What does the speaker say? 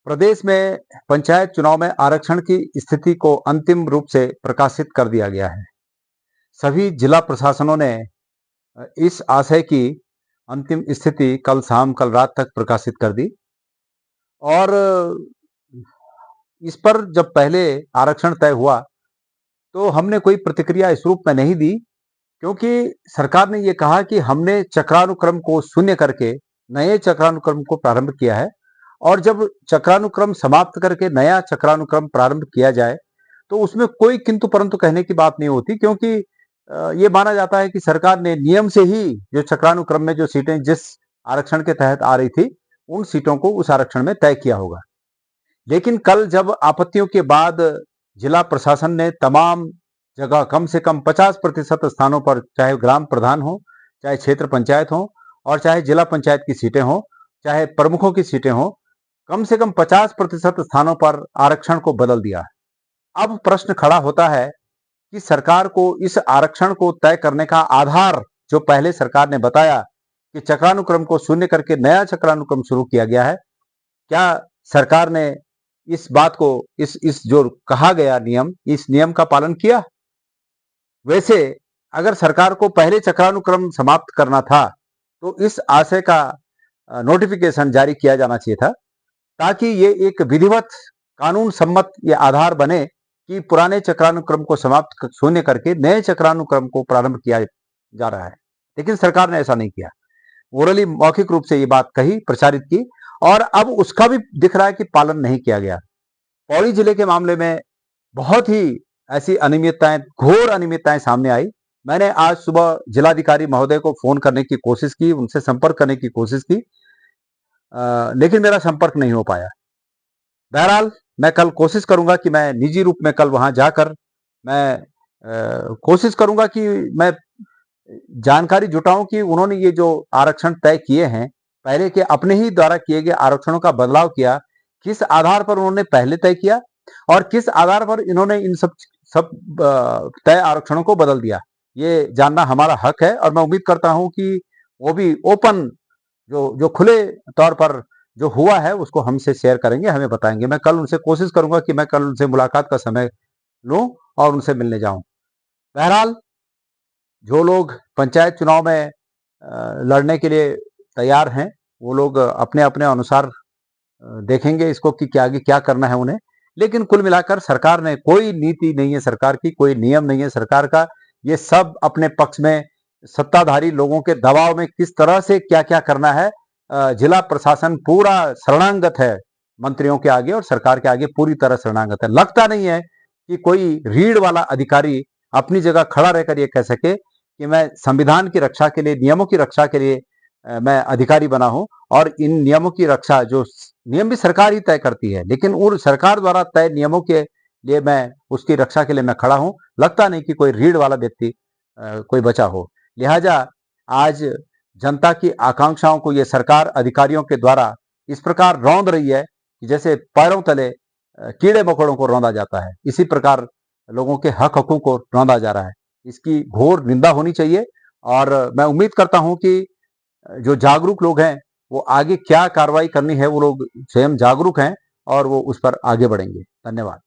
प्रदेश में पंचायत चुनाव में आरक्षण की स्थिति को अंतिम रूप से प्रकाशित कर दिया गया है। सभी जिला प्रशासनों ने इस आशय की अंतिम स्थिति कल रात तक प्रकाशित कर दी और इस पर जब पहले आरक्षण तय हुआ तो हमने कोई प्रतिक्रिया इस रूप में नहीं दी, क्योंकि सरकार ने ये कहा कि हमने चक्रानुक्रम को शून्य करके नए चक्रानुक्रम को प्रारंभ किया है और जब चक्रानुक्रम समाप्त करके नया चक्रानुक्रम प्रारंभ किया जाए तो उसमें कोई किंतु परंतु कहने की बात नहीं होती, क्योंकि ये माना जाता है कि सरकार ने नियम से ही जो चक्रानुक्रम में जो सीटें जिस आरक्षण के तहत आ रही थी उन सीटों को उस आरक्षण में तय किया होगा। लेकिन कल जब आपत्तियों के बाद जिला प्रशासन ने तमाम जगह कम से कम 50% स्थानों पर, चाहे ग्राम प्रधान हो, चाहे क्षेत्र पंचायत हो और चाहे जिला पंचायत की सीटें हो, चाहे प्रमुखों की सीटें हो, कम से कम 50% स्थानों पर आरक्षण को बदल दिया। अब प्रश्न खड़ा होता है कि सरकार को इस आरक्षण को तय करने का आधार जो पहले सरकार ने बताया कि चक्रानुक्रम को शून्य करके नया चक्रानुक्रम शुरू किया गया है, क्या सरकार ने इस बात को इस जो कहा गया नियम, इस नियम का पालन किया? वैसे अगर सरकार को पहले चक्रानुक्रम समाप्त करना था तो इस आशय का नोटिफिकेशन जारी किया जाना चाहिए था, ताकि ये एक विधिवत कानून सम्मत ये आधार बने कि पुराने चक्रानुक्रम को समाप्त शून्य करके नए चक्रानुक्रम को प्रारंभ किया जा रहा है। लेकिन सरकार ने ऐसा नहीं किया, ओरली मौखिक रूप से ये बात कही, प्रचारित की और अब उसका भी दिख रहा है कि पालन नहीं किया गया। पौड़ी जिले के मामले में बहुत ही ऐसी अनियमितताएं, घोर अनियमितताएं सामने आई। मैंने आज सुबह जिलाधिकारी महोदय को फोन करने की कोशिश की, उनसे संपर्क करने की कोशिश की, लेकिन मेरा संपर्क नहीं हो पाया। बहरहाल मैं कल कोशिश करूंगा कि मैं निजी रूप में कल वहां जाकर मैं कोशिश करूंगा कि मैं जानकारी जुटाऊं कि उन्होंने ये जो आरक्षण तय किए हैं, पहले के अपने ही द्वारा किए गए आरक्षणों का बदलाव किया, किस आधार पर उन्होंने पहले तय किया और किस आधार पर इन्होंने इन सब तय आरक्षणों को बदल दिया, ये जानना हमारा हक है। और मैं उम्मीद करता हूं कि वो भी ओपन जो खुले तौर पर जो हुआ है उसको हमसे शेयर करेंगे, हमें बताएंगे। मैं कल उनसे कोशिश करूंगा कि मैं कल उनसे मुलाकात का समय लूं और उनसे मिलने जाऊं। बहरहाल जो लोग पंचायत चुनाव में लड़ने के लिए तैयार हैं वो लोग अपने अपने अनुसार देखेंगे इसको कि क्या आगे क्या करना है उन्हें। लेकिन कुल मिलाकर सरकार ने कोई नीति नहीं है, सरकार की कोई नियम नहीं है सरकार का। ये सब अपने पक्ष में सत्ताधारी लोगों के दबाव में किस तरह से क्या क्या करना है, जिला प्रशासन पूरा शरणागत है मंत्रियों के आगे और सरकार के आगे पूरी तरह शरणागत है। लगता नहीं है कि कोई रीढ़ वाला अधिकारी अपनी जगह खड़ा रहकर ये कह सके कि मैं संविधान की रक्षा के लिए, नियमों की रक्षा के लिए मैं अधिकारी बना हूं और इन नियमों की रक्षा, जो नियम भी सरकार ही तय करती है, लेकिन उन सरकार द्वारा तय नियमों के लिए मैं उसकी रक्षा के लिए मैं खड़ा हूं। लगता नहीं कि कोई रीढ़ वाला व्यक्ति कोई बचा हो। लिहाजा आज जनता की आकांक्षाओं को ये सरकार अधिकारियों के द्वारा इस प्रकार रौंद रही है कि जैसे पैरों तले कीड़े मकोड़ों को रौंदा जाता है, इसी प्रकार लोगों के हक हकूक को रौंदा जा रहा है। इसकी घोर निंदा होनी चाहिए और मैं उम्मीद करता हूं कि जो जागरूक लोग हैं वो आगे क्या कार्रवाई करनी है वो लोग स्वयं जागरूक हैं और वो उस पर आगे बढ़ेंगे। धन्यवाद।